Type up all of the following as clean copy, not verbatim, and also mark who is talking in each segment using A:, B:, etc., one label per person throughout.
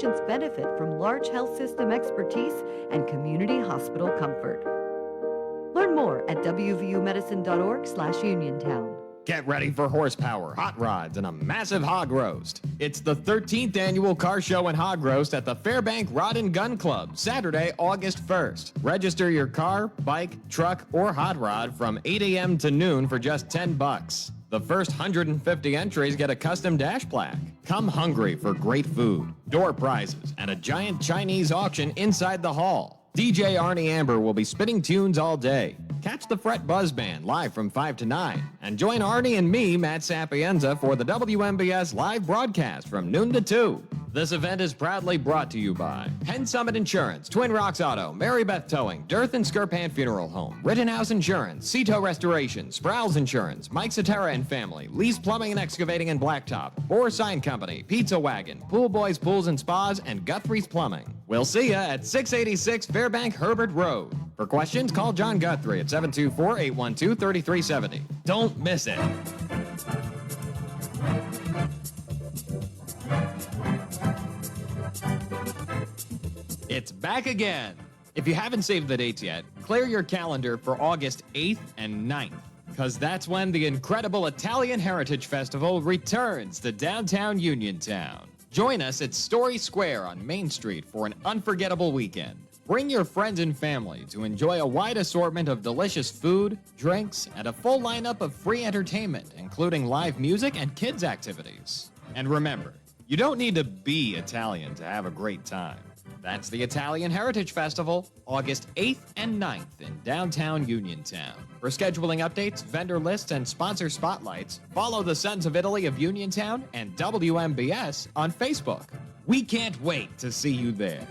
A: patients benefit from large health system expertise and community hospital comfort. Learn more at wvumedicine.org/Uniontown.
B: Get ready for horsepower, hot rods, and a massive hog roast. It's the 13th annual car show and hog roast at the Fairbank Rod and Gun Club, Saturday, August 1st. Register your car, bike, truck, or hot rod from 8 a.m. to noon for just $10. The first 150 entries get a custom dash plaque. Come hungry for great food, door prizes, and a giant Chinese auction inside the hall. DJ Arnie Amber will be spitting tunes all day. Catch the Fret Buzz Band live from 5 to 9. And join Arnie and me, Matt Sapienza, for the WMBS live broadcast from noon to 2. This event is proudly brought to you by Penn Summit Insurance, Twin Rocks Auto, Mary Beth Towing, Dearth and Skirpant Funeral Home, Rittenhouse Insurance, Cito Restoration, Sproul's Insurance, Mike Cetera and Family, Lee's Plumbing and Excavating and Blacktop, Bohr Sign Company, Pizza Wagon, Pool Boys Pools and Spas, and Guthrie's Plumbing. We'll see ya at 686 Fairbank Herbert Road. For questions, call John Guthrie at 724-812-3370. Don't miss it. It's back again. If you haven't saved the dates yet, clear your calendar for August 8th and 9th, because that's when the incredible Italian Heritage Festival returns to downtown Uniontown. Join us at Story Square on Main Street for an unforgettable weekend. Bring your friends and family to enjoy a wide assortment of delicious food, drinks, and a full lineup of free entertainment, including live music and kids' activities. And remember, you don't need to be Italian to have a great time. That's the Italian Heritage Festival, August 8th and 9th in downtown Uniontown. For scheduling updates, vendor lists, and sponsor spotlights, follow the Sons of Italy of Uniontown and WMBS on Facebook. We can't wait to see you there.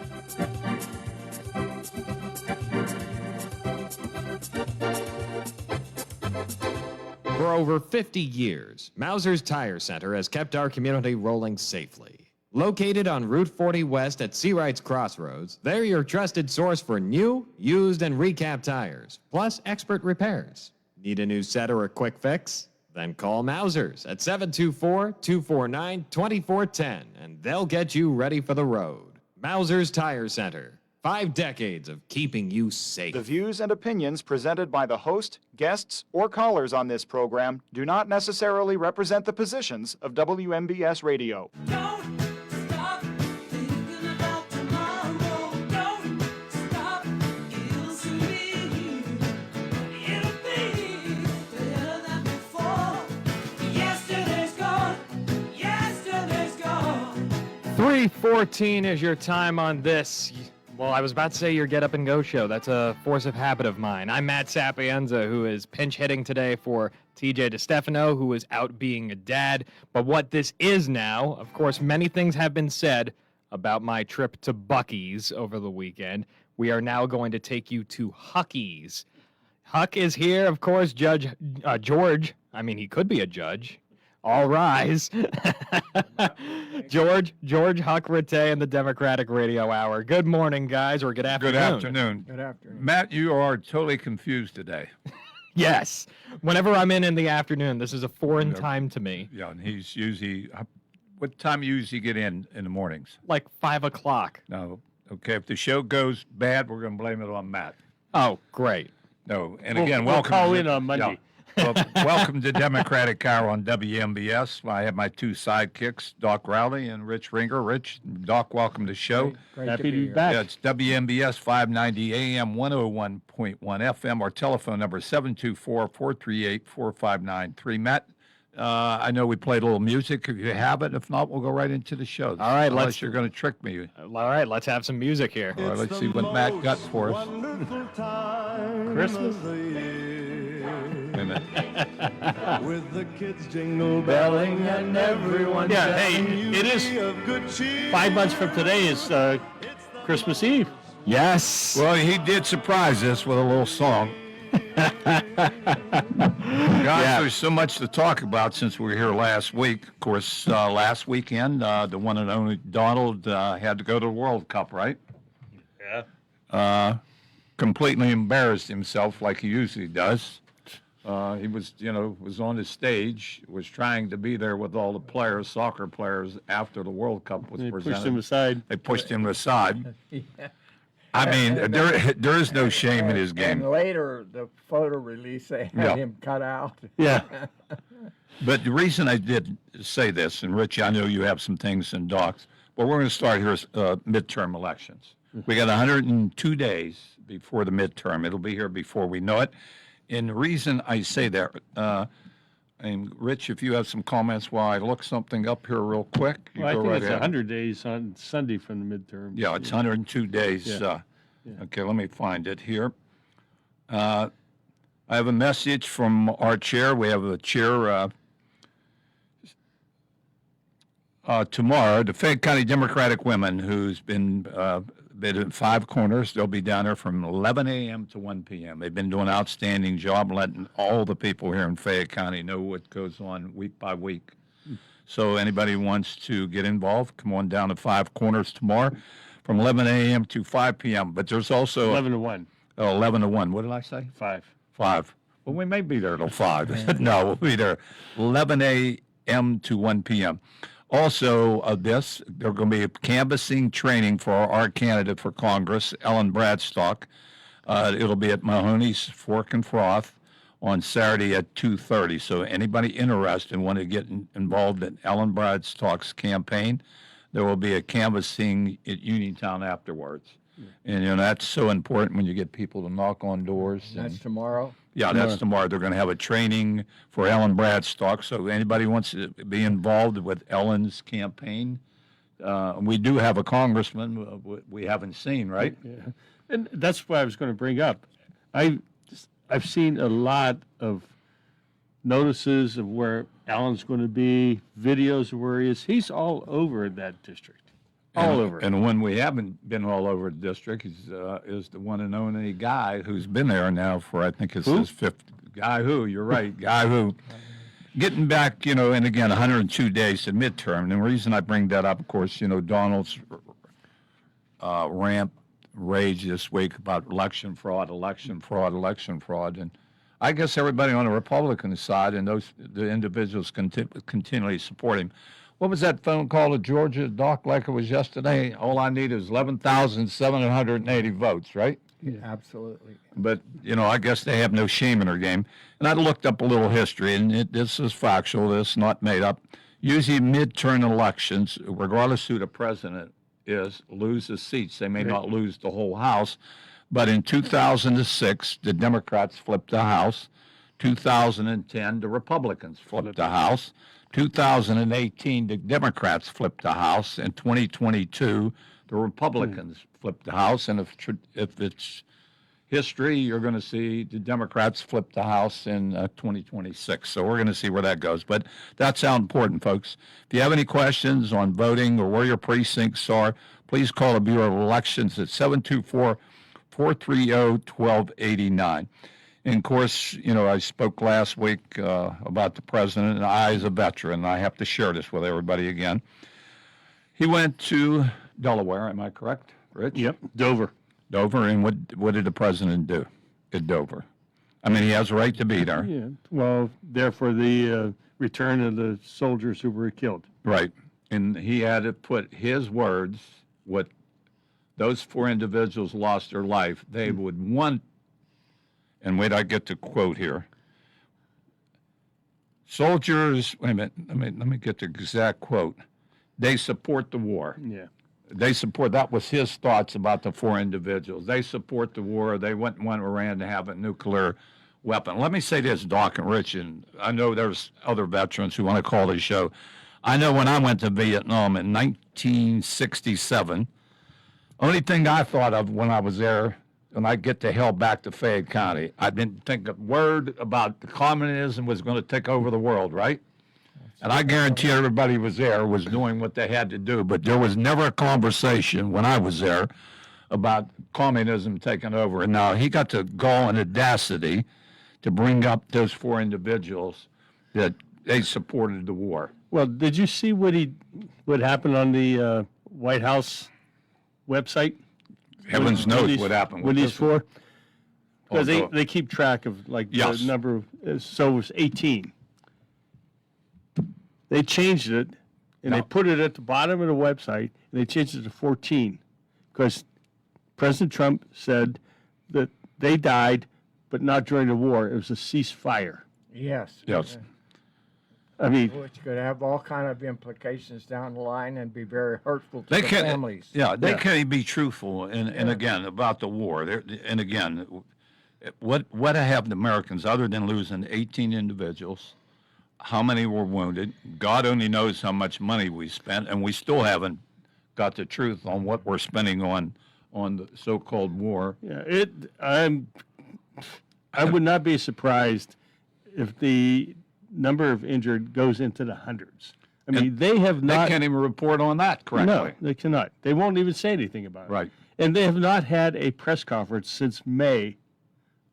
B: For over 50 years, Mauser's Tire Center has kept our community rolling safely. Located on Route 40 West at Seawrights Crossroads, they're your trusted source for new, used, and recap tires, plus expert repairs. Need a new set or a quick fix? Then call Mauser's at 724-249-2410, and they'll get you ready for the road. Mauser's Tire Center. 5 decades of keeping you safe.
C: The views and opinions presented by the host, guests, or callers on this program do not necessarily represent the positions of WMBS Radio.
D: Don't stop thinking about tomorrow. Don't stop, it'll soon be. It'll be better than before. Yesterday's gone. Yesterday's gone.
B: 3:14 is your time on this. Well, I was about to say your Get Up and Go show. That's a force of habit of mine. I'm Matt Sapienza, who is pinch hitting today for TJ DeStefano, who is out being a dad. But what this is now, of course, many things have been said about my trip to Buc-ee's over the weekend. We are now going to take you to Hucky's. Huck is here, of course, Judge George. I mean, he could be a judge. All rise. George Huck Rattay and the Democratic Radio Hour. Good morning, guys, or good afternoon.
E: Good afternoon. Good afternoon. Matt, you are totally confused today.
B: Yes. Whenever I'm in the afternoon, this is a foreign time to me.
E: Yeah, and he's usually, what time you usually get in the mornings?
B: Like 5 o'clock.
E: No. Okay, if the show goes bad, we're going to blame it on Matt.
B: Oh, great.
E: No, and
F: We'll
E: welcome.
F: call in on Monday.
E: Yeah. Well, welcome to Democratic Hour on WMBS. I have my two sidekicks, Doc Rowley and Rich Ringer. Rich, Doc, welcome to the show.
F: Great Happy to be back.
E: Yeah, it's WMBS 590 AM, 101.1 FM. Our telephone number is 724-438-4593. Matt, I know we played a little music. If you have it, if not, we'll go right into the show.
B: All right,
E: unless you're going to trick me.
B: All right, let's have some music here.
E: All right, let's see what Matt got for us.
F: Christmas?
G: With the kids jingle belling and everyone.
F: Yeah, hey, it is 5 months from today is Christmas Eve.
B: Yes.
E: Well, he did surprise us with a little song. Guys, there's so much to talk about since we were here last week. Of course, last weekend, the one and only Donald had to go to the World Cup, right?
F: Yeah.
E: Completely embarrassed himself like he usually does. He was, was on the stage, was trying to be there with all the players, soccer players, after the World Cup was
F: They
E: presented.
F: pushed him aside.
E: They pushed him aside. I mean, there is no shame in his
H: And
E: game.
H: later, the photo release, they had
E: Yeah.
H: him cut out.
F: Yeah.
E: But the reason I did say this, and Rich, I know you have some things in docs, but we're going to start here midterm elections. We got 102 days before the midterm. It'll be here before we know it. And the reason I say that, and Rich, if you have some comments while I look something up here real quick, you
F: Well, I
E: go
F: think
E: right
F: it's
E: ahead.
F: 100 days on Sunday from the midterm.
E: Yeah, it's 102 days.
F: Yeah.
E: Okay, let me find it here. I have a message from our chair. We have a chair tomorrow. The Fayette County Democratic Women, who's been in 5 Corners, they'll be down there from 11 a.m. to 1 p.m. They've been doing an outstanding job letting all the people here in Fayette County know what goes on week by week. So anybody who wants to get involved, come on down to 5 Corners tomorrow from 11 a.m. to 5 p.m. But there's also
F: 11 to 1.
E: 11 to 1. What did I say?
F: 5.
E: 5. Well, we may be there till 5. No, we'll be there 11 a.m. to 1 p.m. Also, they're going to be a canvassing training for our candidate for Congress, Ellen Bradstock. It'll be at Mahoney's Fork and Froth on Saturday at 2:30. So anybody interested and want to get involved in Ellen Bradstock's campaign, there will be a canvassing at Uniontown afterwards. And that's so important when you get people to knock on doors.
H: That's
E: And,
H: tomorrow.
E: yeah, that's tomorrow. They're going to have a training for Ellen Bradstock. So anybody wants to be involved with Ellen's campaign, we do have a congressman we haven't seen, right?
F: Yeah. And that's what I was going to bring up. I've seen a lot of notices of where Alan's going to be, videos of where he is. He's all over that district. All over.
E: And when we haven't been all over the district is the one and only guy who's been there now for, I think it's his 5th. Guy who, you're right, guy who. Getting back, and again, 102 days to midterm. And the reason I bring that up, of course, Donald's rage this week about election fraud. And I guess everybody on the Republican side and the individuals continually support him. What was that phone call to Georgia, Doc, like it was yesterday? All I need is 11,780 votes, right?
H: Absolutely.
E: But, I guess they have no shame in their game. And I looked up a little history, and this is factual. This is not made up. Usually midterm elections, regardless who the president is, loses seats. They may not lose the whole House. But in 2006, the Democrats flipped the House. 2010, the Republicans flipped the House. 2018, the Democrats flipped the House. In 2022, the Republicans flipped the House. And if it's history, you're going to see the Democrats flip the House in 2026. So we're going to see where that goes. But that's how important, folks. If you have any questions on voting or where your precincts are, please call the Bureau of Elections at 724-430-1289. And of course, I spoke last week about the president, and I, as a veteran, I have to share this with everybody again. He went to Delaware, am I correct, Rich?
F: Yep. Dover.
E: Dover, and what did the president do at Dover? I mean, he has a right to be there.
F: Yeah. Well, there for the return of the soldiers who were killed.
E: Right. And he had to put his words, what those 4 individuals lost their life, they would want, and wait, I get the quote here. Soldiers, wait a minute, let me get the exact quote. They support the war.
F: Yeah.
E: They support, that was his thoughts about the 4 individuals. They support the war. They wouldn't want Iran to have a nuclear weapon. Let me say this, Doc and Rich, and I know there's other veterans who want to call this show. I know when I went to Vietnam in 1967, only thing I thought of when I was there, when I get the hell back to Fayette County, I didn't think a word about the communism was going to take over the world, right? And I guarantee everybody was there was doing what they had to do, but there was never a conversation when I was there about communism taking over. And now he got the gall and audacity to bring up those 4 individuals that they supported the war.
F: Well, did you see what happened on the White House website?
E: Heavens knows what happened with
F: What he's
E: this
F: for? Because
E: Oh,
F: they keep track of like
E: Yes.
F: the number of, so it was 18. They changed it, and they
E: No.
F: put it at the bottom of the website, and they changed it to 14, because President Trump said that they died, but not during the war. It was a ceasefire.
H: Yes.
E: Yes.
F: I mean,
H: Which could have all kind of implications down the line and be very hurtful to
E: They
H: the
E: can,
H: families.
E: yeah, they
F: Yeah.
E: can't be truthful. And again, about the war, and again, what have the Americans, other than losing 18 individuals, how many were wounded? God only knows how much money we spent, and we still haven't got the truth on what we're spending on the so-called war.
F: yeah, I would not be surprised if the number of injured goes into the hundreds. I mean, they have
E: They
F: not.
E: can't even report on that correctly.
F: No, they cannot. They won't even say anything about it.
E: Right.
F: And they have not had a press conference since May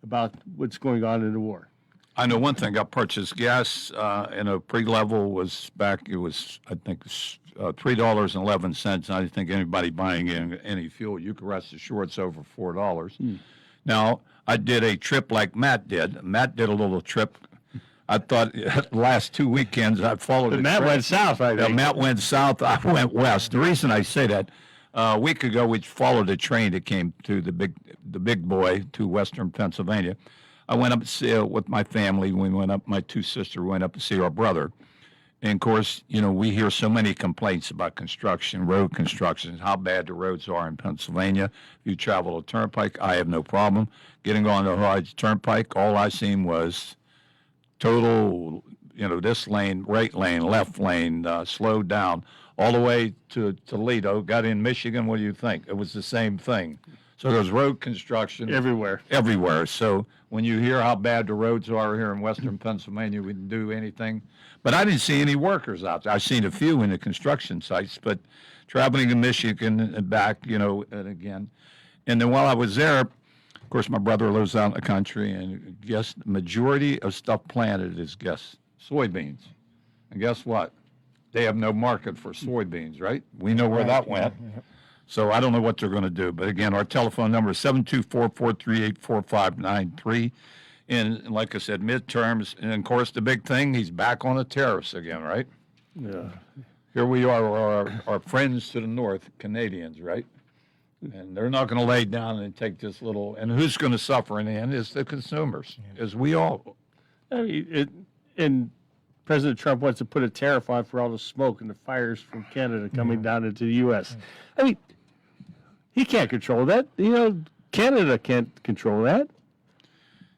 F: about what's going on in the war.
E: I know one thing. I purchased gas in a pre-level was back. It was I think $3.11. I didn't think anybody buying in any fuel. You can rest assured it's over $4. Now I did a trip like Matt did. Matt did a little trip. I thought the last 2 weekends I followed.
F: But
E: the
F: Matt
E: trend.
F: went south, I
E: Yeah,
F: think.
E: Matt went south. I went west. The reason I say that, a week ago we followed a train that came to the big boy to Western Pennsylvania. I went up to see with my family. We went up. My two sisters went up to see our brother. And of course, you know, we hear so many complaints about construction, road construction, how bad the roads are in Pennsylvania. If you travel a turnpike, I have no problem getting on the Hards Turnpike. All I seen was total, you know, this lane, right lane, left lane, slowed down all the way to Toledo. Got in Michigan. What do you think? It was the same thing. So there's road construction
F: Everywhere.
E: everywhere. So when you hear how bad the roads are here in Western Pennsylvania, we didn't do anything. But I didn't see any workers out there. I've seen a few in the construction sites, but traveling to Michigan and back, you know, and again. And then while I was there, of course, my brother lives out in the country, and guess the majority of stuff planted is, guess, soybeans. And guess what? They have no market for soybeans, right? We know where that went. So I don't know what they're going to do. But again, our telephone number is 724-438-4593. And like I said, midterms. And of course, the big thing, he's back on the tariffs again, right?
F: Yeah.
E: Here we are, our friends to the north, Canadians, right? And they're not going to lay down and take this little. And who's going to suffer in the end is the consumers, as we all.
F: I mean, and President Trump wants to put a tariff on for all the smoke and the fires from Canada coming down into the U.S. I mean, he can't control that. You know, Canada can't control that.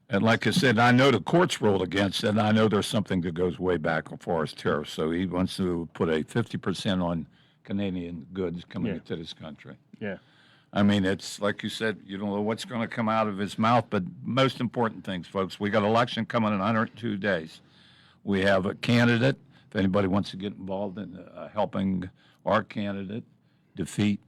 E: And like I said, I know the courts ruled against it, and I know there's something that goes way back as far as tariffs. So he wants to put a 50% on Canadian goods coming
F: Yeah.
E: into this country.
F: Yeah.
E: I mean, it's like you said, you don't know what's going to come out of his mouth, but most important things, folks, we got election coming in 102 days. We have a candidate, if anybody wants to get involved in helping our candidate defeat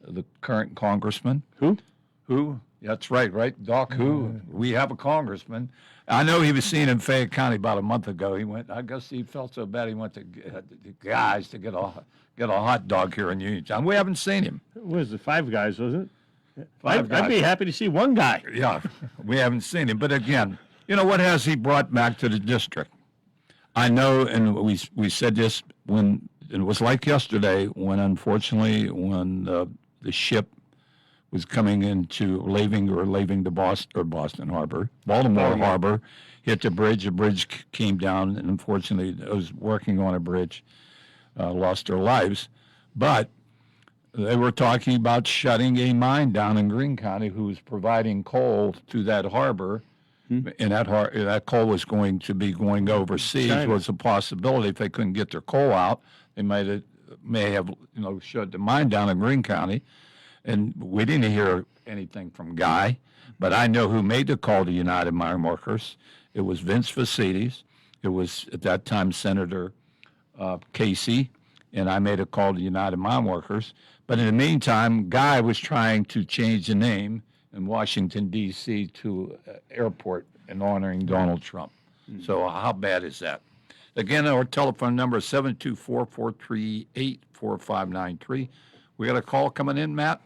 E: the current congressman.
F: Who?
E: Who? That's right? Doc Who? We have a congressman. I know he was seen in Fayette County about a month ago. He went, I guess he felt so bad he went to the guys to get a hot dog here in Uniontown. We haven't seen him.
F: What was it? Five Guys, wasn't it?
E: Five
F: I'd be
E: Guys.
F: happy to see one guy.
E: Yeah, we haven't seen him. But again, you know, what has he brought back to the district? I know, and we said this when it was like yesterday when, unfortunately, when the ship was coming into leaving the Boston Harbor, Baltimore Harbor, hit the bridge. The bridge came down, and unfortunately, those working on a bridge lost their lives. But they were talking about shutting a mine down in Greene County who was providing coal to that harbor. And that coal was going to be going overseas.
F: China.
E: Was a possibility. If they couldn't get their coal out, they may have shut the mine down in Greene County. And we didn't hear anything from Guy, but I know who made the call to United Mine Workers. It was Vince Vacides. It was at that time Senator Casey, and I made a call to United Mine Workers. But in the meantime, Guy was trying to change the name in Washington, D.C. to airport in honoring Donald Trump. So how bad is that? Again, our telephone number is 724-438-4593. We got a call coming in, Matt?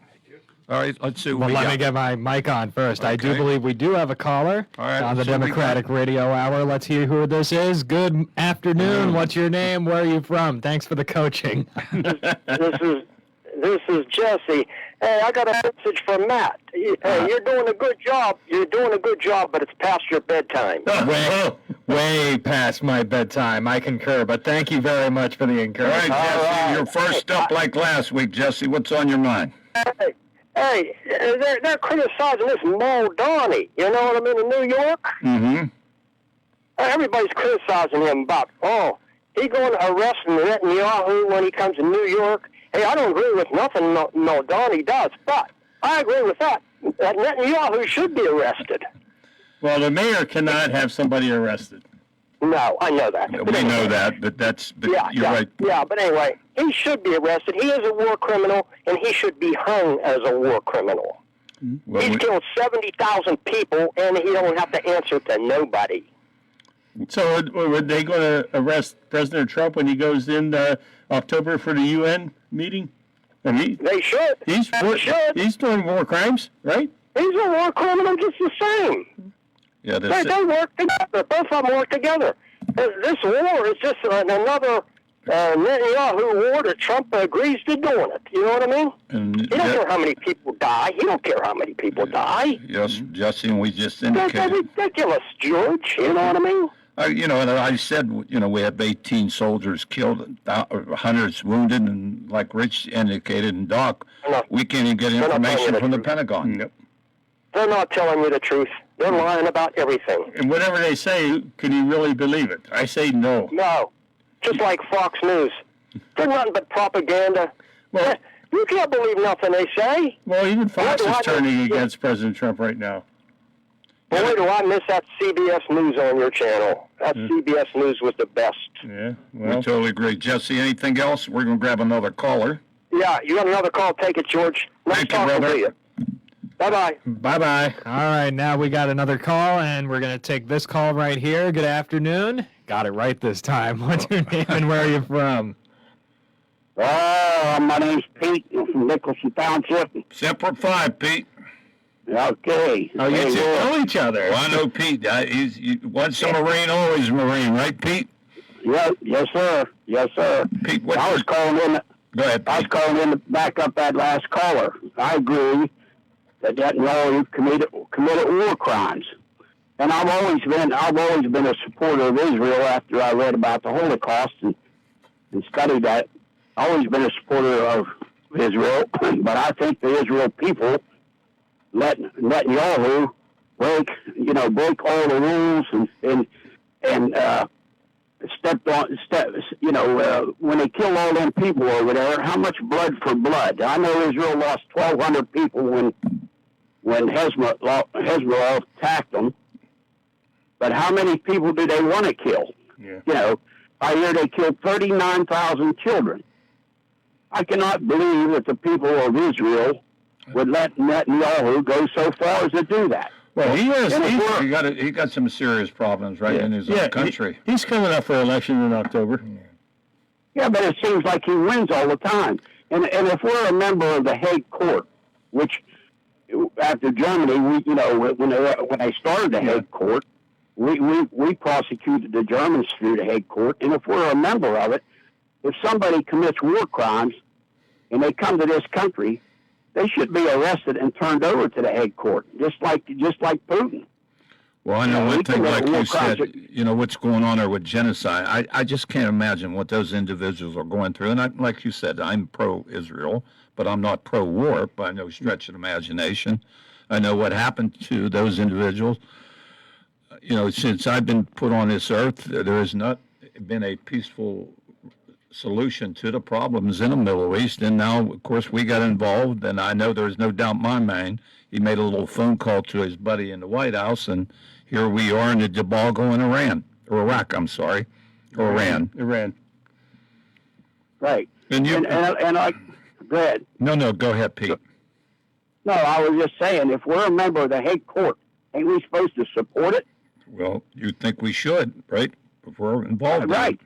E: All right, let's see what
I: Well,
E: we
I: let
E: got.
I: me get my mic on first. I do
E: Okay.
I: believe we do have a caller
E: All right,
I: on the
E: let's see what we
I: Democratic
E: got.
I: Radio Hour. Let's hear who this is. Good afternoon. What's your name? Where are you from? Thanks for the coaching.
J: This is Jesse. Hey, I got a message from Matt. Hey, you're doing a good job. You're doing a good job, but it's past your bedtime.
I: Way past my bedtime. I concur, but thank you very much for the
E: All right,
I: encouragement.
E: Jesse, you're first up like last week. Jesse, what's on your mind?
J: Hey, they're criticizing this Muldowney. You know what I mean, in New York?
E: Mm-hmm.
J: Everybody's criticizing him about, he going to arrest Netanyahu when he comes to New York. Hey, I don't agree with nothing Muldowney does, but I agree with that Netanyahu should be arrested.
F: Well, the mayor cannot have somebody arrested.
J: No, I know that.
E: We know that, but you're right.
J: Yeah, but anyway, he should be arrested. He is a war criminal, and he should be hung as a war criminal.
E: Well,
J: He's killed 70,000 people, and he don't have to answer to nobody.
F: So are they going to arrest President Trump when he goes in October for the UN meeting? And
J: They should. They should.
F: he's doing war crimes, right?
J: He's a war criminal just the same.
E: Yeah,
J: They
E: that's it.
J: work together. Both of them work together. This war is just another Netanyahu war that Trump agrees to doing it. You know what I mean?
E: And
J: He don't care how many people die. He don't care how many people die.
E: yes, Jesse, and we just
J: That's
E: indicated.
J: ridiculous, George. You know what I mean?
E: And I said, we have 18 soldiers killed, hundreds wounded, and like Rich indicated, and Doc, we can't even get
J: not telling
E: information
J: you the
E: from the
J: truth.
E: Pentagon.
F: Yep.
J: They're not telling you the truth. They're lying about everything.
F: And whatever they say, can you really believe it? I say no.
J: No. Just like Fox News. They're nothing but propaganda.
F: Well,
J: You can't believe nothing they say.
F: well, even Fox
J: Why
F: is
J: do I-
F: turning against President Trump right now.
J: Boy, do I miss that CBS News on your channel. That CBS News was the best.
F: Yeah,
E: We
F: well,
E: totally agree. Jesse, anything else? We're going to grab another caller.
J: Yeah, you got another call. Take it, George. Nice
E: Thank you,
J: talking
E: brother.
J: to you. Bye-bye.
I: Bye-bye. All right, now we got another call, and we're going to take this call right here. Good afternoon. Got it right this time. What's your name and where are you from?
J: My name's Pete. I'm from Nicholson Township.
E: Separate 5, Pete.
J: Okay.
F: oh, you two know each other.
E: Well, I know Pete. Once a Marine, always a Marine, right, Pete?
J: Yes, sir. Yes, sir.
E: Pete, what?
J: I was calling in.
E: Go ahead,
J: I was
E: Pete.
J: calling in to back up that last caller. I agree that Netanyahu committed war crimes, and I've always been a supporter of Israel after I read about the Holocaust and studied that. I've always been a supporter of Israel, but I think the Israel people let Netanyahu break all the rules and when they kill all them people over there, how much blood for blood? I know Israel lost 1,200 people when Hezbollah attacked them, but how many people do they want to kill?
F: Yeah.
J: I hear they killed 39,000 children. I cannot believe that the people of Israel would let Netanyahu go so far as to do that.
F: Well, he has.
E: He got some serious problems in his own country.
F: He's coming up for election in October.
J: Yeah, but it seems like he wins all the time. And if we're a member of the Hague Court, which after Germany, when they started the Hague Court, we prosecuted the Germans through the Hague Court. And if we're a member of it, if somebody commits war crimes and they come to this country, they should be arrested and turned over to the Hague Court, just like Putin.
E: Well, I know
J: Yeah,
E: one
J: we
E: thing,
J: can
E: like
J: make war
E: you said,
J: crimes.
E: what's going on there with genocide. I just can't imagine what those individuals are going through. And like you said, I'm pro-Israel, but I'm not pro-war by no stretch of imagination. I know what happened to those individuals. Since I've been put on this earth, there has not been a peaceful solution to the problems in the Middle East. And now, of course, we got involved, and I know there's no doubt in my mind. He made a little phone call to his buddy in the White House, and here we are in the debacle in Iraq, I'm sorry, Iran.
J: Right.
E: And you,
J: And I go ahead.
E: no, go ahead, Pete.
J: No, I was just saying, if we're a member of the Hague Court, ain't we supposed to support it?
E: Well, you think we should, right? If we're involved in it.
J: Right.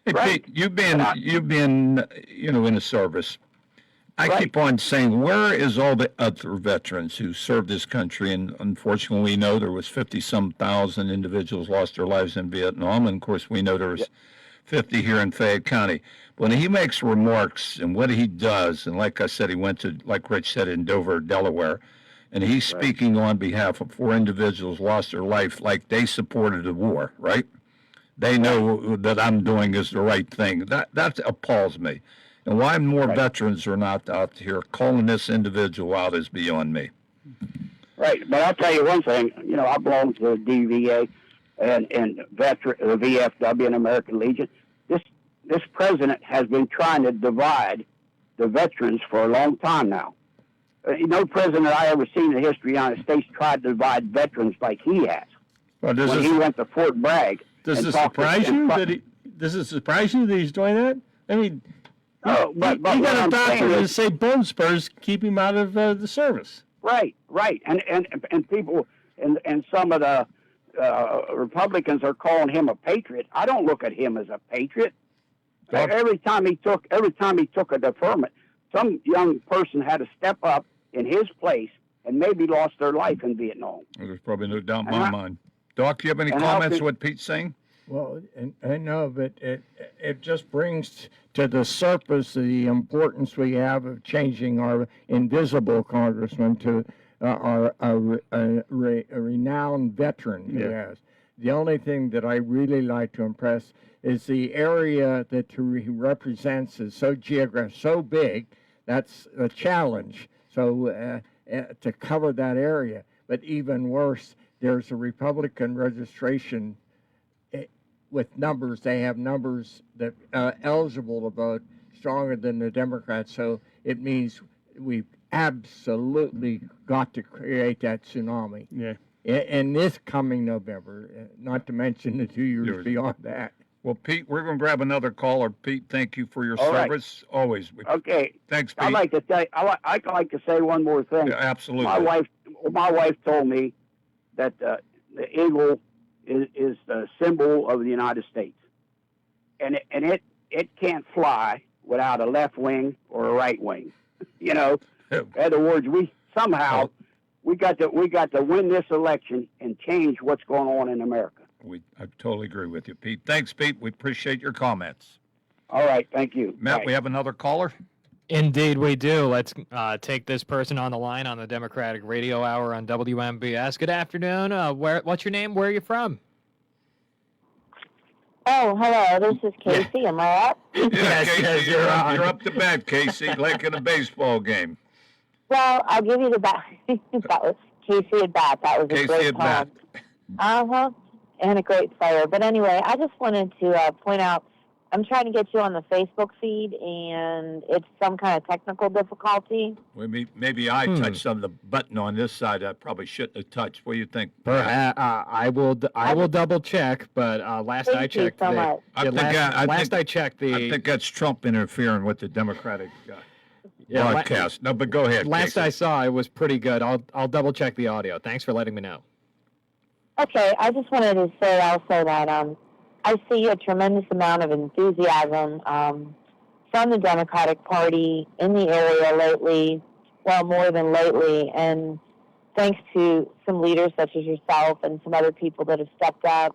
E: Hey,
J: Right.
E: Pete, you've been, in the service. I keep on saying, where is all the other veterans who served this country? And unfortunately, we know there was 50-some thousand individuals lost their lives in Vietnam. And of course, we know there was 50 here in Fayette County. When he makes remarks and what he does, and like I said, he went to, like Rich said, in Dover, Delaware, and he's speaking on behalf of 4 individuals lost their life like they supported the war, right? They know that I'm doing is the right thing. That appalls me. And why more veterans are not out here calling this individual out is beyond me.
J: Right, but I'll tell you one thing. You know, I belong to the DVA and the VFW and American Legion. This president has been trying to divide the veterans for a long time now. No president I ever seen in the history of the United States tried to divide veterans like he has.
E: Well,
J: When he went to Fort Bragg.
F: Does
J: and
F: it
J: talked to-
F: surprise
J: and
F: you
J: fu-
F: that does it surprise you that he's doing that? I mean,
J: Oh, but
F: he
J: what
F: got a
J: I'm
F: doctor
J: saying
F: to
J: is-
F: say bone spurs keep him out of the service.
J: Right. And people and some of the Republicans are calling him a patriot. I don't look at him as a patriot. Every time he took a deferment, some young person had to step up in his place and maybe lost their life in Vietnam.
E: There's probably no doubt in
J: And
E: my
J: I-
E: mind. Doc, you have any
J: and how
E: comments
J: could-
E: what Pete's saying?
H: Well, and I know, but it just brings to the surface the importance we have of changing our invisible congressman to a renowned veteran who has. The only thing that I really like to impress is the area that he represents is so so big. That's a challenge. So to cover that area, but even worse, there's a Republican registration with numbers. They have numbers that eligible to vote stronger than the Democrats. So it means we've absolutely got to create that tsunami.
F: Yeah.
H: In this coming November, not to mention the 2 years beyond that.
E: Well, Pete, we're going to grab another caller. Pete, thank you for your
J: All right.
E: service. Always.
J: Okay.
E: Thanks, Pete.
J: I'd like to say I'd like to say one more thing.
E: Yeah, absolutely.
J: My wife told me that the eagle is the symbol of the United States, and it can't fly without a left wing or a right wing. You know, in other words, we somehow we got to win this election and change what's going on in America.
E: I totally agree with you, Pete. Thanks, Pete. We appreciate your comments.
J: All right, thank you.
E: Matt,
J: Bye.
E: we have another caller.
I: Indeed, we do. Let's take this person on the line on the Democratic Radio Hour on WMBS. Good afternoon. What's your name? Where are you from?
K: Oh, hello. This is Casey. Am I up?
E: Yeah, Casey,
I: yes,
E: you're
I: on.
E: you're up to bat, Casey, like in a baseball game.
K: Well, I'll give you the bat. That was Casey at bat. That was a
E: Casey
K: great
E: at bat.
K: poem. And a great player. But anyway, I just wanted to point out, I'm trying to get you on the Facebook feed, and it's some kind of technical difficulty.
E: Well, maybe I touched some of the button on this side I probably shouldn't have touched. What do you think?
I: I will double check, but last I
K: Thank you
I: checked,
K: so much.
I: I checked the.
E: I think that's Trump interfering with the Democratic
I: Yeah, la-
E: broadcast. No, but go ahead.
I: Last
E: Casey.
I: I saw, it was pretty good. I'll double check the audio. Thanks for letting me know.
K: Okay, I just wanted to say also that I see a tremendous amount of enthusiasm from the Democratic Party in the area lately, well, more than lately, and thanks to some leaders such as yourself and some other people that have stepped up,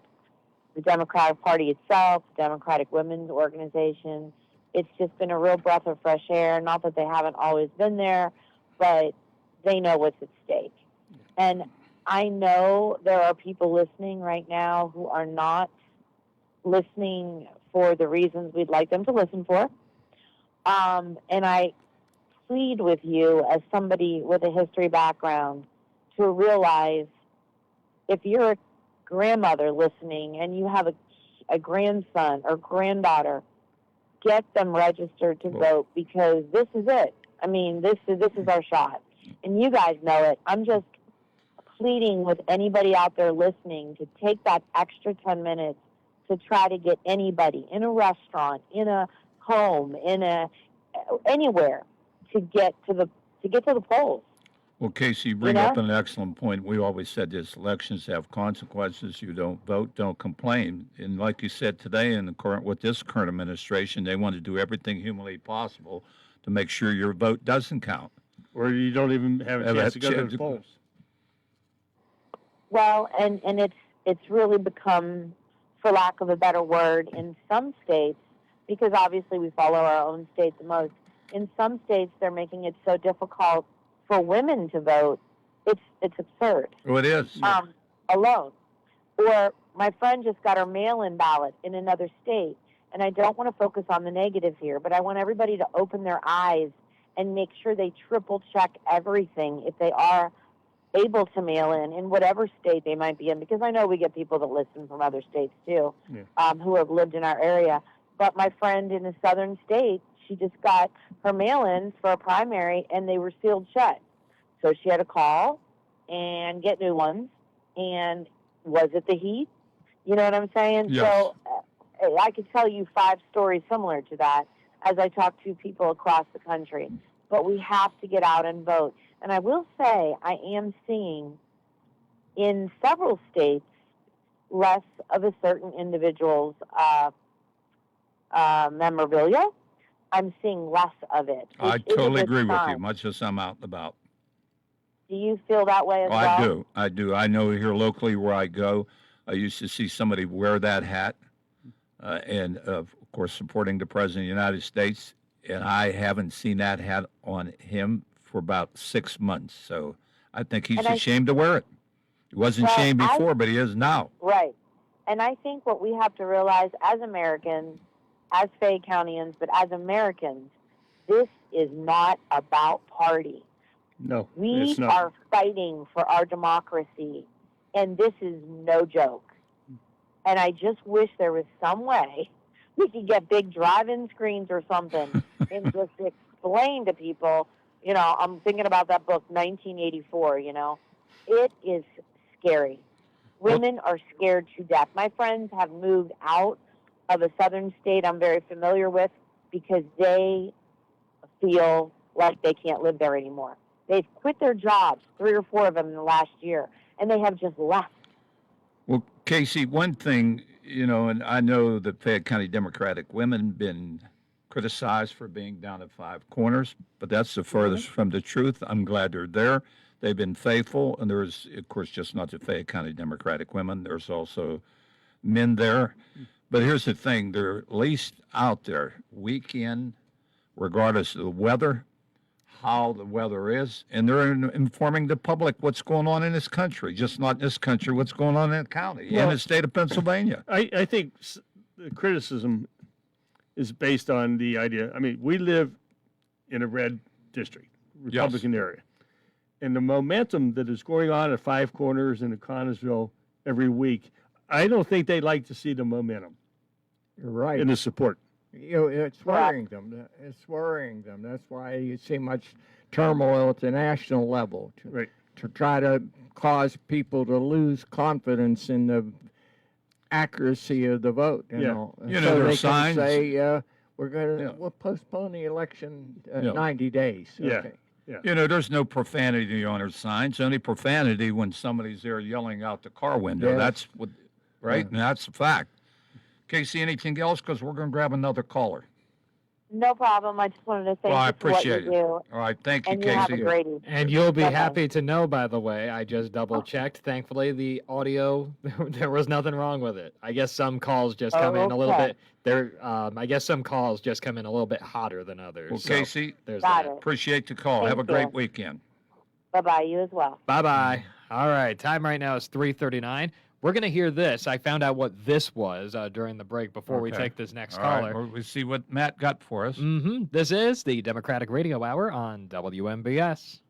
K: the Democratic Party itself, the Democratic Women's Organization. It's just been a real breath of fresh air. Not that they haven't always been there, but they know what's at stake. And I know there are people listening right now who are not listening for the reasons we'd like them to listen for. And I plead with you as somebody with a history background to realize if you're a grandmother listening and you have a grandson or granddaughter, get them registered to vote, because this is it. I mean, this is our shot. And you guys know it. I'm just pleading with anybody out there listening to take that extra 10 minutes to try to get anybody in a restaurant, in a home, anywhere to get to the polls.
E: Well, Casey, you bring up an excellent point. We always said this: elections have consequences. You don't vote, don't complain. And like you said today, with this current administration, they want to do everything humanly possible to make sure your vote doesn't count.
F: Or you don't even have a
E: Have a
F: chance to go to
E: chance
F: the
E: to-
F: polls.
K: Well, and it's really become, for lack of a better word, in some states, because obviously we follow our own state the most. In some states, they're making it so difficult for women to vote. It's absurd.
E: Oh, it is.
K: Alone. Or my friend just got her mail-in ballot in another state, and I don't want to focus on the negative here, but I want everybody to open their eyes and make sure they triple check everything if they are able to mail in whatever state they might be in, because I know we get people that listen from other states too, who have lived in our area. But my friend in a southern state, she just got her mail-ins for a primary, and they were sealed shut. So she had to call and get new ones. And was it the heat? You know what I'm saying?
E: Yes.
K: So I could tell you 5 stories similar to that as I talk to people across the country. But we have to get out and vote. And I will say I am seeing in several states less of a certain individual's memorabilia. I'm seeing less of it.
E: I
K: which is a
E: totally
K: good
E: agree with you,
K: sign.
E: much as I'm out and about.
K: Do you feel that way as
E: Oh,
K: well?
E: I do. I know here locally where I go, I used to see somebody wear that hat, and of course supporting the President of the United States, and I haven't seen that hat on him for about 6 months. So I think he's
K: And I-
E: ashamed to wear it. He wasn't
K: Well,
E: ashamed before, but he is now.
K: Right. And I think what we have to realize as Americans, as Fayette Countyans, but as Americans, this is not about party.
F: No,
K: We
F: it's not.
K: are fighting for our democracy, and this is no joke. And I just wish there was some way we could get big drive-in screens or something and just explain to people, you know, I'm thinking about that book, 1984, you know. It is scary. Women are scared to death. My friends have moved out of a southern state I'm very familiar with because they feel like they can't live there anymore. They've quit their jobs, 3 or 4 of them in the last year, and they have just left.
E: Well, Casey, one thing, you know, and I know the Fayette County Democratic women been criticized for being down at 5 corners, but that's the furthest from the truth. I'm glad they're there. They've been faithful, and there's, of course, just not the Fayette County Democratic women. There's also men there. But here's the thing, they're at least out there week in, regardless of the weather, how the weather is, and they're informing the public what's going on in this country, just not in this country, what's going on in the county, in the state of Pennsylvania.
F: I think the criticism is based on the idea. I mean, we live in a red district, Republican area. And the momentum that is going on at 5 Corners and at Connersville every week, I don't think they like to see the momentum
H: You're right.
F: in the support.
H: You know, it's worrying them. It's worrying them. That's why you see much turmoil at the national level to try to cause people to lose confidence in the accuracy of the vote. You know,
E: You know,
H: so
E: there are
H: they
E: signs.
H: can say we'll postpone the election 90 days. Okay.
E: You know, there's no profanity on our signs, only profanity when somebody's there yelling out the car window.
H: Yes.
E: That's what, right? And that's a fact. Casey, anything else? Because we're going to grab another caller.
K: No problem. I just wanted to thank
E: Well, I
K: you for what
E: appreciate
K: you
E: it.
K: do.
E: All right, thank you,
K: And you
E: Casey.
K: have a great evening.
I: And you'll be
K: Bye-bye.
I: happy to know, by the way, I just double checked. Thankfully, the audio, there was nothing wrong with it. I guess some calls just come in a little
K: Okay.
I: bit. I guess some calls just come in a little bit hotter than others.
E: Well,
I: So
E: Casey,
I: there's
K: Got
I: that.
K: it.
E: appreciate the call.
K: Thank
E: Have a great
K: you.
E: weekend.
K: Bye-bye. You as well.
I: Bye bye. All right, time right now is 3:39. We're gonna hear this. I found out what this was during the break before we
E: Okay.
I: take this next
E: All right,
I: caller.
E: well, we see what Matt got for us.
I: This is the Democratic Radio Hour on WMBS.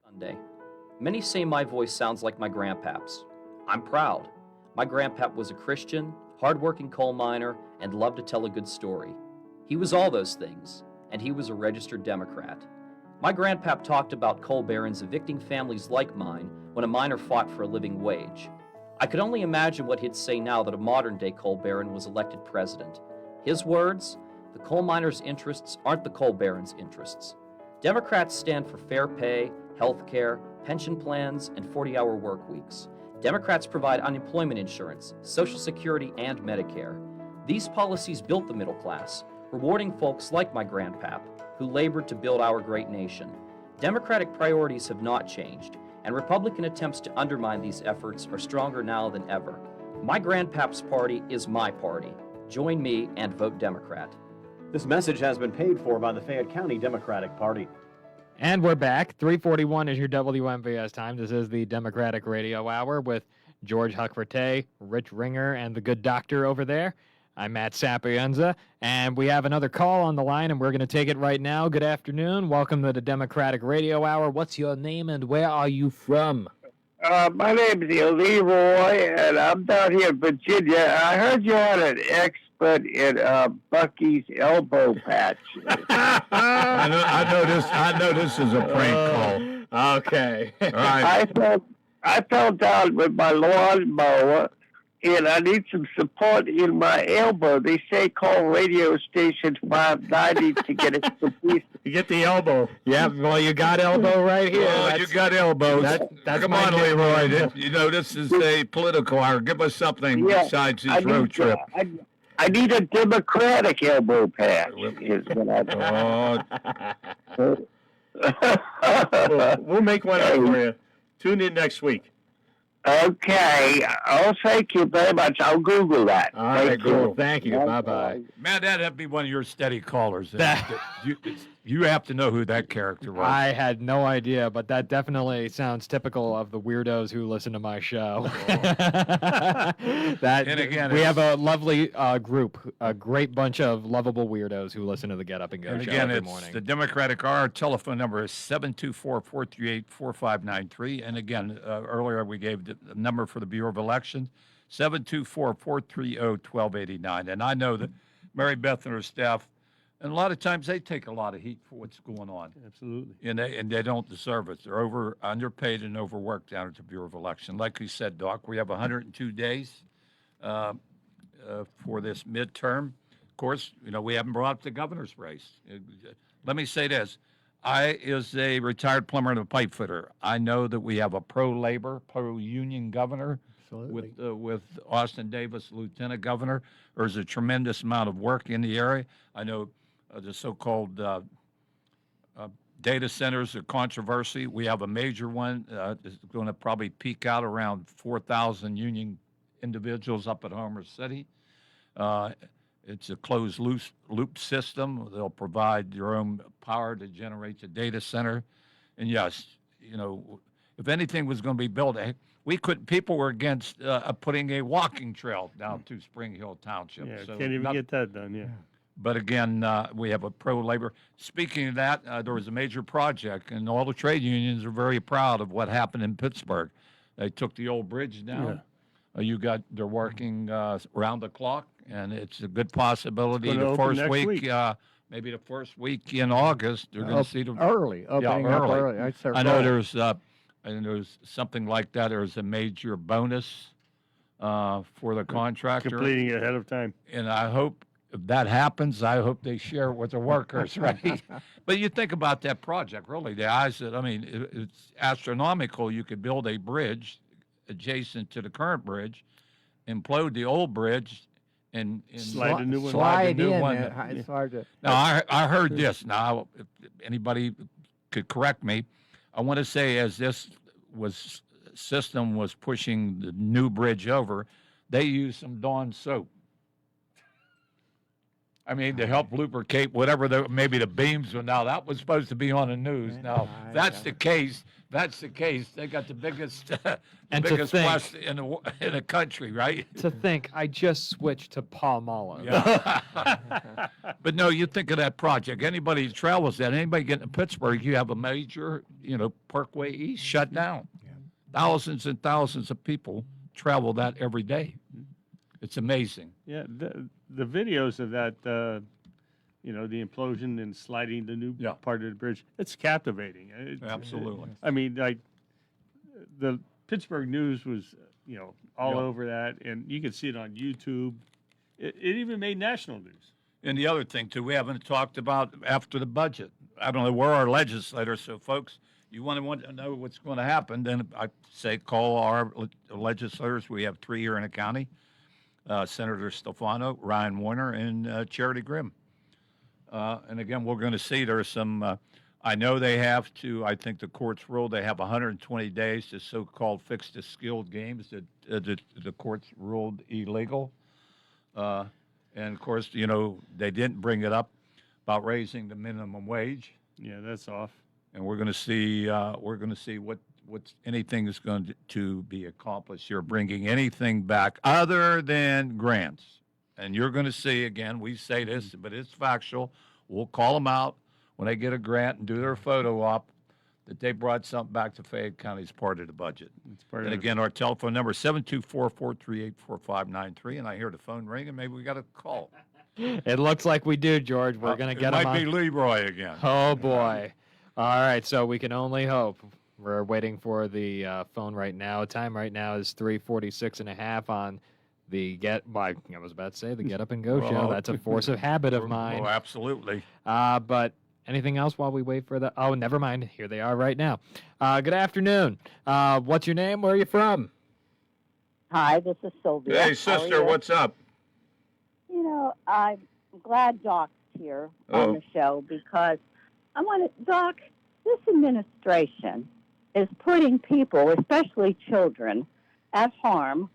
L: Sunday. Many say my voice sounds like my grandpap's. I'm proud. My grandpap was a Christian, hardworking coal miner, and loved to tell a good story. He was all those things, and he was a registered Democrat. My grandpap talked about coal barons evicting families like mine when a miner fought for a living wage. I could only imagine what he'd say now that a modern-day coal baron was elected president. His words, "The coal miners' interests aren't the coal barons' interests." Democrats stand for fair pay, health care, pension plans, and 40-hour work weeks. Democrats provide unemployment insurance, Social Security, and Medicare. These policies built the middle class, rewarding folks like my grandpap, who labored to build our great nation. Democratic priorities have not changed, and Republican attempts to undermine these efforts are stronger now than ever. My grandpap's party is my party. Join me and vote Democrat.
M: This message has been paid for by the Fayette County Democratic Party.
I: And we're back. 3:41 is your WMVS time. This is the Democratic Radio Hour with George Huckvertay, Rich Ringer, and the good doctor over there. I'm Matt Sapienza, and we have another call on the line, and we're going to take it right now. Good afternoon. Welcome to the Democratic Radio Hour. What's your name, and where are you from?
J: My name's Leroy, and I'm down here in Virginia. I heard you had an expert in Bucky's elbow patch.
E: I know this is a prank call.
I: Okay.
E: All right.
J: I fell down with my lawnmower, and I need some support in my elbow. They say call radio station 590 to get it complete.
I: You get the elbow. Yeah, well, you got elbow right here.
E: Well, you got elbows.
I: That's
E: Come
I: my
E: on,
I: nickname.
E: Leroy. You know, this is a political hour. Give us something besides this road trip.
J: I need a Democratic elbow patch. Is what
F: We'll make one up for you. Tune in next week.
J: Okay. Oh, thank you very much. I'll Google that.
I: All right, cool. Thank you. Bye-bye.
E: Man, that'd be one of your steady callers. You have to know who that character was.
I: I had no idea, but that definitely sounds typical of the weirdos who listen to my show.
E: And again,
I: we have a lovely group, a great bunch of lovable weirdos who listen to the Get Up and Go
E: And
I: show
E: again,
I: every
E: it's
I: morning.
E: the Democratic Our telephone number is 724-438-4593. And again, earlier we gave the number for the Bureau of Elections, 724-430-1289. And I know that Mary Beth and her staff, and a lot of times they take a lot of heat for what's going on.
F: Absolutely.
E: And they don't deserve it. They're underpaid and overworked down at the Bureau of Election. Like you said, Doc, we have 102 days for this midterm. Of course, we haven't brought up the governor's race. Let me say this. As a retired plumber and a pipe fitter, I know that we have a pro-labor, pro-union governor. With Austin Davis, lieutenant governor. There's a tremendous amount of work in the area. I know the so-called data centers are controversy. We have a major one that's going to probably peak out around 4,000 union individuals up at Homer City. It's a closed loop system. They'll provide their own power to generate the data center. And yes, if anything was going to be built, people were against putting a walking trail down to Spring Hill Township.
F: Yeah,
E: So
F: can't even get that done, yeah.
E: But again, we have a pro-labor. Speaking of that, there was a major project, and all the trade unions are very proud of what happened in Pittsburgh. They took the old bridge down. They're working around the clock, and it's a good possibility
F: It's gonna
E: the
F: open
E: first
F: next
E: week, maybe the first week in August, they're going to see the
H: Opening up early. I'd say
E: I know
H: early.
E: there's something like that. There's a major bonus for the contractor.
F: Completing it ahead of time.
E: And I hope if that happens, I hope they share it with the workers, right? But you think about that project, really. It's astronomical. You could build a bridge adjacent to the current bridge, implode the old bridge, and
F: Slide a new one.
H: Slide
E: new
H: in.
E: one.
H: It's hard to.
E: Now, I heard this. Now, if anybody could correct me, I want to say as this system was pushing the new bridge over, they used some Dawn soap. I mean, to help lubricate whatever maybe the beams were. Now, that was supposed to be on the news. Now, if that's the case. They got the biggest, biggest plus in the country, right?
I: To think, I just switched to Palmolive.
E: Yeah. But no, you think of that project. Anybody who travels that, anybody getting to Pittsburgh, you have a major, Parkway East shut down. Yeah. Thousands and thousands of people travel that every day. It's amazing.
F: Yeah, the videos of that, the implosion and sliding the new part of the bridge, it's captivating.
E: Absolutely.
F: I mean, the Pittsburgh News was, all over that, and you could see it on YouTube. It even made national news.
E: And the other thing, too, we haven't talked about after the budget. I don't know, we're our legislators, so folks, you want to know what's going to happen, then I say call our legislators. We have 3 here in the county. Senator Stefano, Ryan Warner, and Charity Grimm. And again, we're going to see there's some. I know they have to. I think the courts ruled they have 120 days to so-called fix the skilled games that the courts ruled illegal. And of course, they didn't bring it up about raising the minimum wage.
F: Yeah, that's off.
E: And we're going to see. What's anything that's going to be accomplished here, bringing anything back other than grants. And you're going to see again. We say this, but it's factual. We'll call them out when they get a grant and do their photo op that they brought something back to Fayette County as part of the budget.
F: It's part
E: And
F: of
E: again, our telephone number is 724-438-4593. And I hear the phone ring, and maybe we got a call.
I: It looks like we do, George. We're going to get
E: it
I: him
E: might
I: on.
E: be Leroy again.
I: Oh, boy. All right, so we can only hope. We're waiting for the phone right now. Time right now is 3:46.5 on the I was about to say the Get Up and Go show. That's a force of habit of mine.
E: Oh, absolutely.
I: But anything else while we wait for the... Oh, never mind. Here they are right now. Good afternoon. What's your name? Where are you from?
N: Hi, this is Sylvia.
E: Hey,
N: How are
E: sister,
N: you?
E: what's up?
N: I'm glad Doc's here on the show because Doc, this administration is putting people, especially children, at harm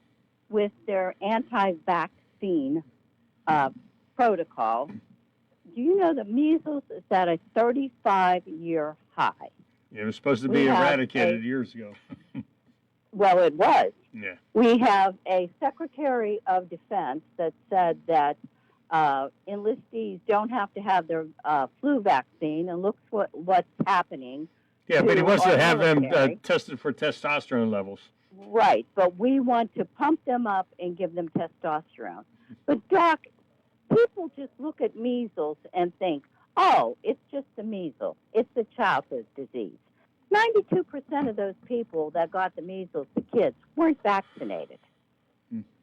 N: with their anti-vaccine protocol. Do you know that measles is at a 35-year high?
F: Yeah, it was supposed to
N: We
F: be
N: have
F: eradicated years ago.
N: Well, it was.
F: Yeah.
N: We have a Secretary of Defense that said that enlistees don't have to have their flu vaccine, and look what's happening.
F: Yeah, but he wants
N: our
F: to have them
N: military.
F: tested for testosterone levels.
N: Right, but we want to pump them up and give them testosterone. But Doc, people just look at measles and think, oh, it's just the measles. It's a childhood disease. 92% of those people that got the measles, the kids, weren't vaccinated.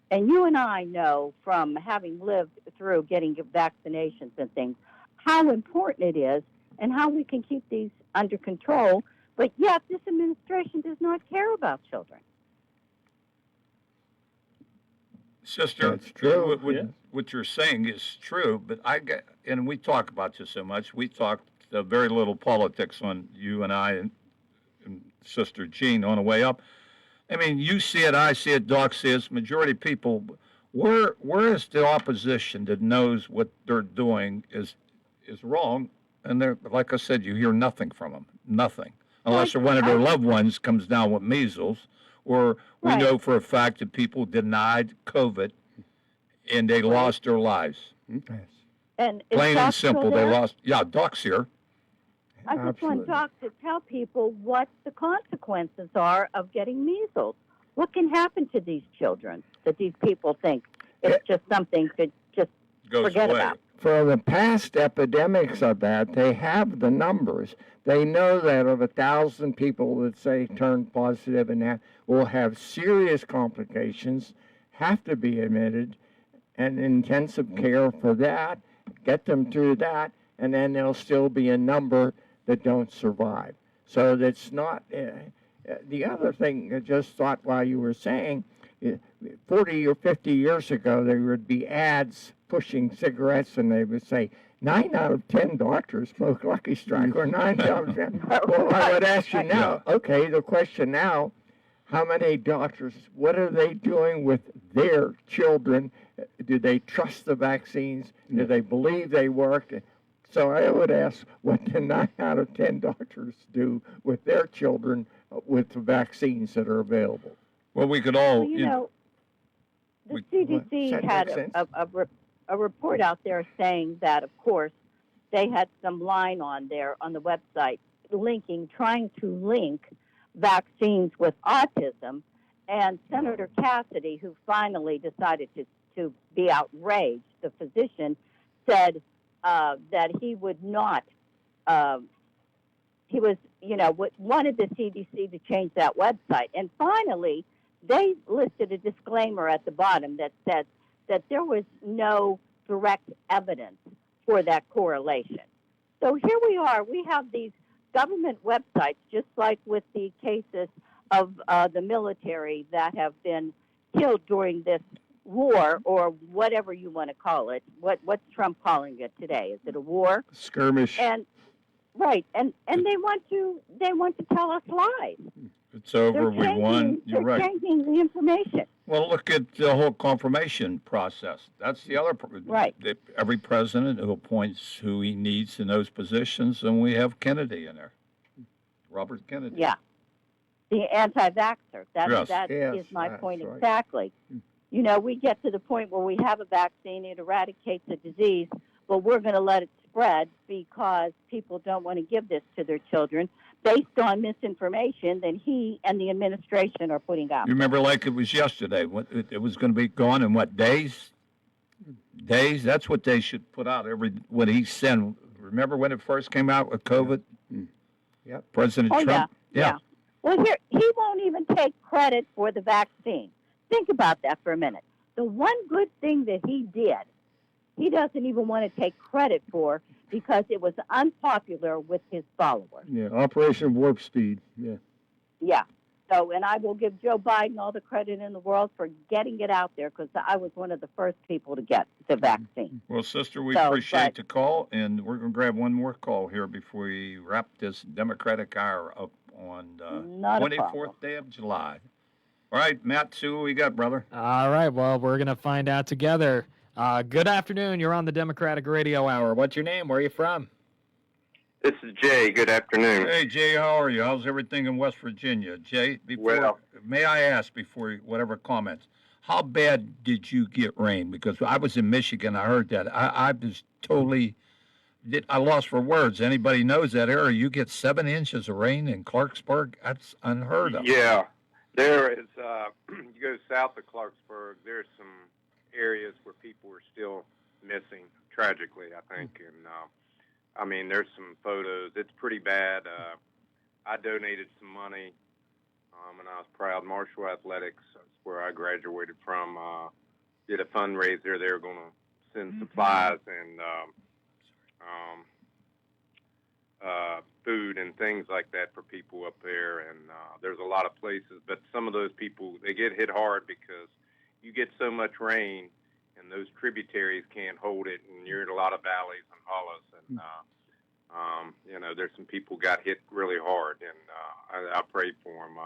N: And you and I know from having lived through getting vaccinations and things, how important it is and how we can keep these under control. But yet this administration does not care about children.
E: Sister,
H: That's true,
E: what you're saying is true, but and we talk about this so much. We talk very little politics on you and I and Sister Jean on the way up. I mean, you see it, I see it, Doc sees it, majority of people. Where is the opposition that knows what they're doing is wrong? And they're, like I said, you hear nothing from them, nothing, unless one of their loved ones comes down with measles, or we know for a fact that people denied COVID and they lost their lives.
N: And
E: Plain and simple, they
N: there?
E: lost. Yeah, Doc's here.
N: I just want Doc to tell people what the consequences are of getting measles. What can happen to these children that these people think it's just something to just forget about?
H: For the past epidemics of that, they have the numbers. They know that of 1,000 people that say turn positive and that will have serious complications, have to be admitted, and intensive care for that, get them through that, and then there'll still be a number that don't survive. So that's not, the other thing I just thought while you were saying, 40 or 50 years ago, there would be ads pushing cigarettes and they would say, 9 out of 10 doctors smoke Lucky Strike, or 9 out of 10. Well, I would ask you now, okay, the question now, how many doctors, what are they doing with their children? Do they trust the vaccines? Do they believe they work? So I would ask what the 9 out of 10 doctors do with their children with the vaccines that are available.
E: Well, we could all,
N: Well, you know, the CDC
H: Does that
N: had
H: make sense?
N: a report out there saying that, of course, they had some line on there on the website trying to link vaccines with autism. And Senator Cassidy, who finally decided to be outraged, the physician, said that he would not, he was, wanted the CDC to change that website. And finally, they listed a disclaimer at the bottom that said that there was no direct evidence for that correlation. So here we are. We have these government websites, just like with the cases of the military that have been killed during this war or whatever you want to call it. What's Trump calling it today? Is it a war?
H: Skirmish.
N: And right, and they want to tell us lies.
E: It's over. We
N: changing,
E: won. You're
N: they're
E: right.
N: changing the information.
E: Well, look at the whole confirmation process. That's the other.
N: Right.
E: Every president who appoints who he needs in those positions, and we have Kennedy in there. Robert Kennedy.
N: Yeah. The anti-vaxxer.
E: Yes.
N: That
H: Yes,
N: is my
H: that's
N: point
H: right.
N: exactly. You know, we get to the point where we have a vaccine, it eradicates the disease, but we're going to let it spread because people don't want to give this to their children based on misinformation that he and the administration are putting out.
E: You remember like it was yesterday. It was going to be gone in what, days? Days? That's what they should put out what he sent. Remember when it first came out with COVID?
H: Yep.
E: President
N: Oh,
E: Trump?
N: yeah. Well, here, he won't even take credit for the vaccine. Think about that for a minute. The one good thing that he did, he doesn't even want to take credit for because it was unpopular with his followers.
H: Yeah, Operation Warp Speed. Yeah.
N: Yeah. So, and I will give Joe Biden all the credit in the world for getting it out there because I was one of the first people to get the vaccine.
E: Well, sister, we
N: So,
E: appreciate
N: but-
E: the call, and we're going to grab one more call here before we wrap this Democratic hour up on
N: Not a
E: 24th
N: problem.
E: day of July. All right, Matt, see what we got, brother.
I: All right. Well, we're going to find out together. Good afternoon. You're on the Democratic Radio Hour. What's your name? Where are you from?
O: This is Jay. Good afternoon.
E: Hey, Jay, how are you? How's everything in West Virginia? Jay, may I ask before whatever comments, how bad did you get rain? Because I was in Michigan. I heard that. I was totally, I lost for words. Anybody knows that area? You get 7 inches of rain in Clarksburg? That's unheard of.
O: Yeah, there is. You go south of Clarksburg. There's some areas where people are still missing, tragically, I think. And I mean, there's some photos. It's pretty bad. I donated some money, and I was proud. Marshall Athletics, that's where I graduated from, did a fundraiser. They were going to send supplies and food and things like that for people up there. And there's a lot of places, but some of those people, they get hit hard because you get so much rain and those tributaries can't hold it, and you're in a lot of valleys and hollows. And you know, there's some people got hit really hard, and I pray for them.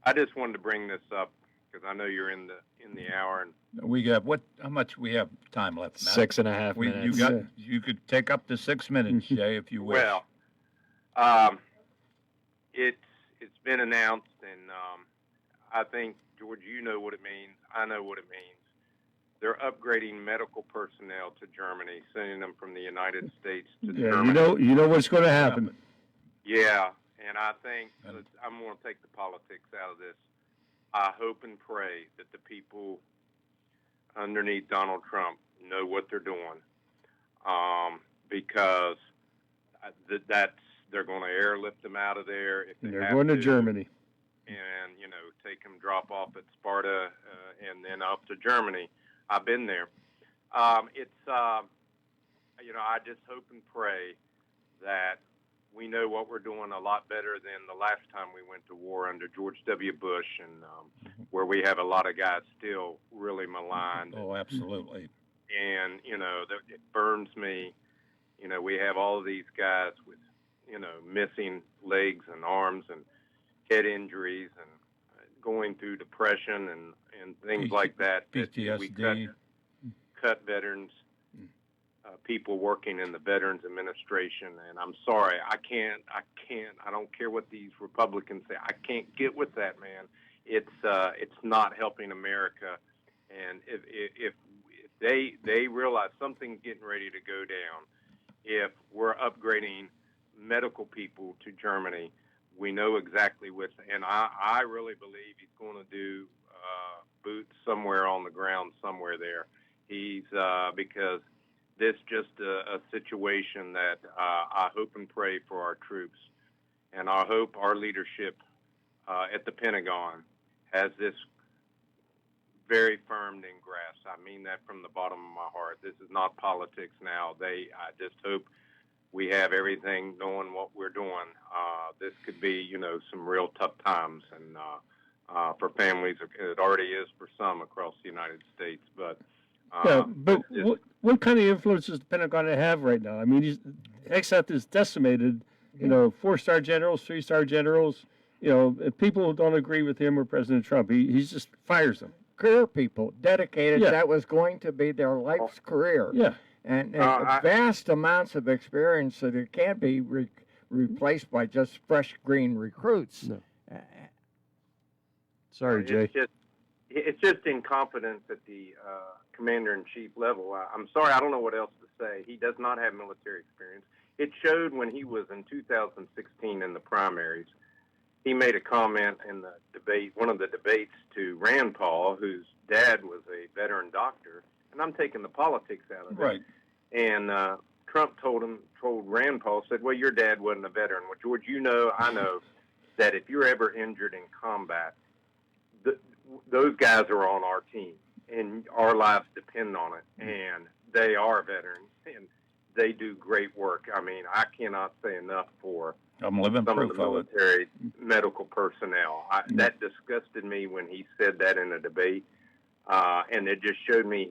O: I just wanted to bring this up because I know you're in the hour. And
E: We got how much we have time left, Matt?
I: 6.5 minutes.
E: You could take up to 6 minutes, Jay, if you wish.
O: Well, it's been announced, and I think, George, you know what it means. I know what it means. They're upgrading medical personnel to Germany, sending them from the United States to
H: Yeah,
O: Germany.
H: you know what's going to happen.
O: Yeah, and I think I'm going to take the politics out of this. I hope and pray that the people underneath Donald Trump know what they're doing, because they're going to airlift them out of there if they
H: They're
O: have
H: going to Germany.
O: and take them drop off at Sparta and then up to Germany. I've been there. It's I just hope and pray that we know what we're doing a lot better than the last time we went to war under George W. Bush, and where we have a lot of guys still really maligned.
E: Oh, absolutely.
O: And it burns me. We have all of these guys with missing legs and arms and head injuries and going through depression and things like that.
E: PTSD.
O: We cut veterans, people working in the Veterans Administration, and I'm sorry, I don't care what these Republicans say. I can't get with that, man. It's not helping America, and if they realize something's getting ready to go down, if we're upgrading medical people to Germany, we know exactly what's, and I really believe he's going to do boots somewhere on the ground somewhere there. He's because this just a situation that I hope and pray for our troops, and I hope our leadership at the Pentagon has this very firm in grasp. I mean that from the bottom of my heart. This is not politics now. I just hope we have everything knowing what we're doing. This could be, some real tough times, and for families. It already is for some across the United States. But
F: Yeah, but what kind of influence is the Pentagon to have right now? I mean, XF is decimated. You know, 4-star generals, 3-star generals. You know, if people don't agree with him or President Trump, he just fires them.
H: Career people, dedicated,
F: Yeah.
H: that was going to be their life's career.
F: Yeah.
H: And
O: I-
H: vast amounts of experience that it can't be replaced by just fresh green recruits.
F: No. Sorry, Jay.
O: It's just incompetence at the commander-in-chief level. I'm sorry, I don't know what else to say. He does not have military experience. It showed when he was in 2016 in the primaries. He made a comment in the debate, one of the debates, to Rand Paul, whose dad was a veteran doctor, and I'm taking the politics out of it.
E: Right.
O: And Trump told Rand Paul, said, well, your dad wasn't a veteran. Well, George, you know, I know that if you're ever injured in combat, those guys are on our team, and our lives depend on it. And they are veterans, and they do great work. I mean, I cannot say enough for
E: I'm living
O: some of
E: proof
O: the
E: of it.
O: military medical personnel. That disgusted me when he said that in a debate, and it just showed me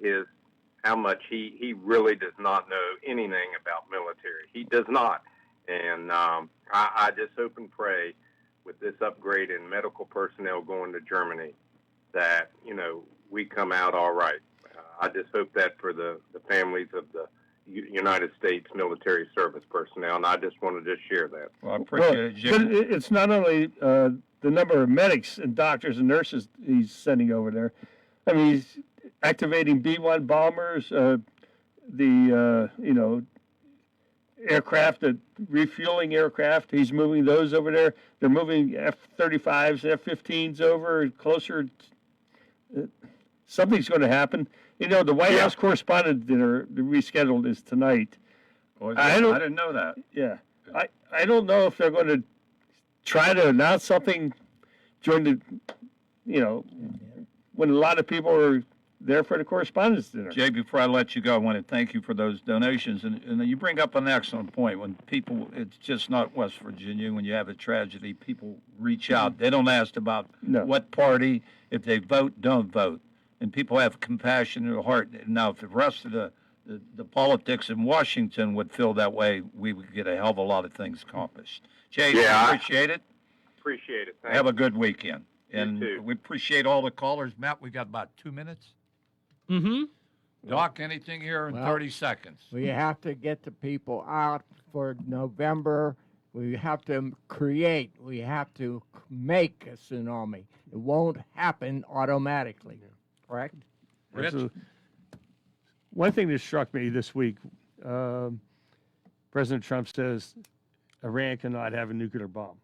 O: how much he really does not know anything about military. He does not, and I just hope and pray with this upgrade in medical personnel going to Germany that, you know, we come out all right. I just hope that for the families of the United States military service personnel, and I just want to just share that.
E: Well, I appreciate it, Jim.
F: But it's not only the number of medics and doctors and nurses he's sending over there. I mean, he's activating B-1 bombers, you know, aircraft, refueling aircraft. He's moving those over there. They're moving F-35s, F-15s over closer. Something's going to happen. You know, the White House correspondent dinner, the rescheduled, is tonight.
E: I didn't know that.
F: Yeah. I don't know if they're going to try to announce something during the, you know, when a lot of people are there for the correspondence dinner.
E: Jay, before I let you go, I want to thank you for those donations. And you bring up an excellent point. When people, it's just not West Virginia, when you have a tragedy, people reach out. They don't ask about what party, if they vote, don't vote. And people have compassion in their heart. Now, if the rest of the politics in Washington would feel that way, we would get a hell of a lot of things accomplished. Jay, I appreciate it.
O: Appreciate it. Thank
E: Have
O: you.
E: a good weekend. And
O: too.
E: we appreciate all the callers. Matt, we got about 2 minutes.
I: Mm-hmm.
E: Doc, anything here in 30 seconds?
H: We have to get the people out for November. We have to create. We have to make a tsunami. It won't happen automatically. Correct?
E: Rich?
F: One thing that struck me this week, President Trump says Iran cannot have a nuclear bomb.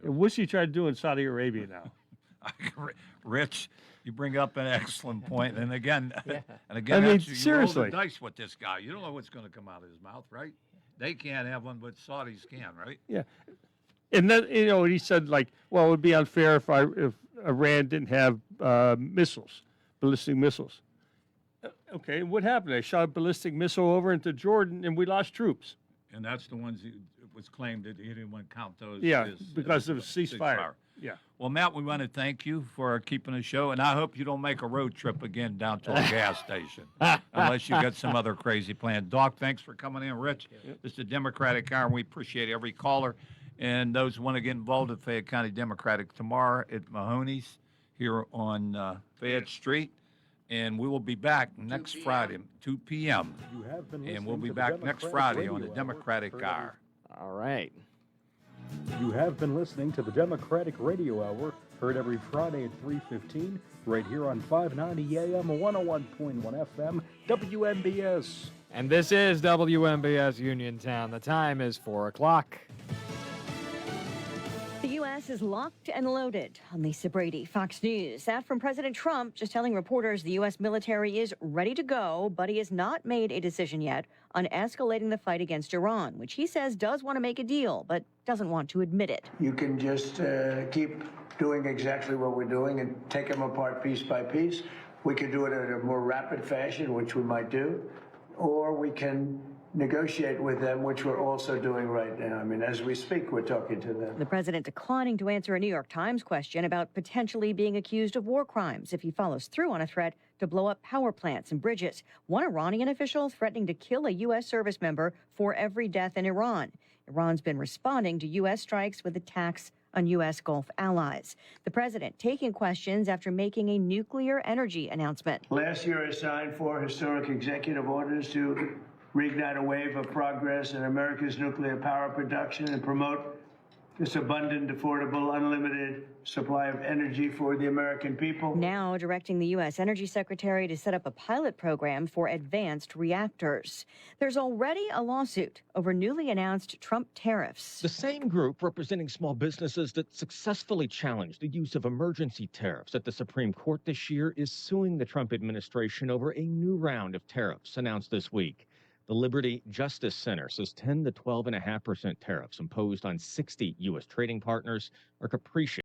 F: What's he trying to do in Saudi Arabia now?
E: Rich, you bring up an excellent point. And again,
F: I mean,
E: you
F: seriously.
E: roll the dice with this guy. You don't know what's going to come out of his mouth, right? They can't have one, but Saudis can, right?
F: Yeah. And then, you know, he said, like, well, it would be unfair if Iran didn't have missiles, ballistic missiles. Okay, what happened? They shot a ballistic missile over into Jordan, and we lost troops.
E: And that's the ones it was claimed that he didn't want to count those.
F: Yeah, because of a ceasefire. Yeah.
E: Well, Matt, we want to thank you for keeping the show, and I hope you don't make a road trip again down to a gas station, unless you got some other crazy plan. Doc, thanks for coming in. Rich, this is the Democratic Hour, and we appreciate every caller. And those who want to get involved at Fayette County Democratic tomorrow at Mahoney's here on Fayette Street. And we will be back next Friday, 2 p.m.
M: You have been
E: And we'll
M: listening
E: be
M: to the
E: back next
M: Democratic
E: Friday on
M: Radio
E: the
M: Hour.
E: Democratic Hour.
I: All right.
M: You have been listening to the Democratic Radio Hour, heard every Friday at 3:15, right here on 590 AM, 101.1 FM, WMBS.
I: And this is WMBS Uniontown. The time is 4 o'clock.
P: The U.S. is locked and loaded. I'm Lisa Brady, Fox News. That from President Trump just telling reporters the U.S. military is ready to go, but he has not made a decision yet on escalating the fight against Iran, which he says does want to make a deal, but doesn't want to admit it.
Q: You can just keep doing exactly what we're doing and take them apart piece by piece. We could do it in a more rapid fashion, which we might do, or we can negotiate with them, which we're also doing right now. I mean, as we speak, we're talking to them.
P: The president declining to answer a New York Times question about potentially being accused of war crimes if he follows through on a threat to blow up power plants and bridges. One Iranian official threatening to kill a U.S. service member for every death in Iran. Iran's been responding to U.S. strikes with attacks on U.S. Gulf allies. The president taking questions after making a nuclear energy announcement.
Q: Last year, I signed 4 historic executive orders to reignite a wave of progress in America's nuclear power production and promote this abundant, affordable, unlimited supply of energy for the American people.
P: Now directing the U.S. Energy Secretary to set up a pilot program for advanced reactors. There's already a lawsuit over newly announced Trump tariffs.
R: The same group representing small businesses that successfully challenged the use of emergency tariffs at the Supreme Court this year is suing the Trump administration over a new round of tariffs announced this week. The Liberty Justice Center says 10 to 12.5% tariffs imposed on 60 U.S. trading partners are capricious.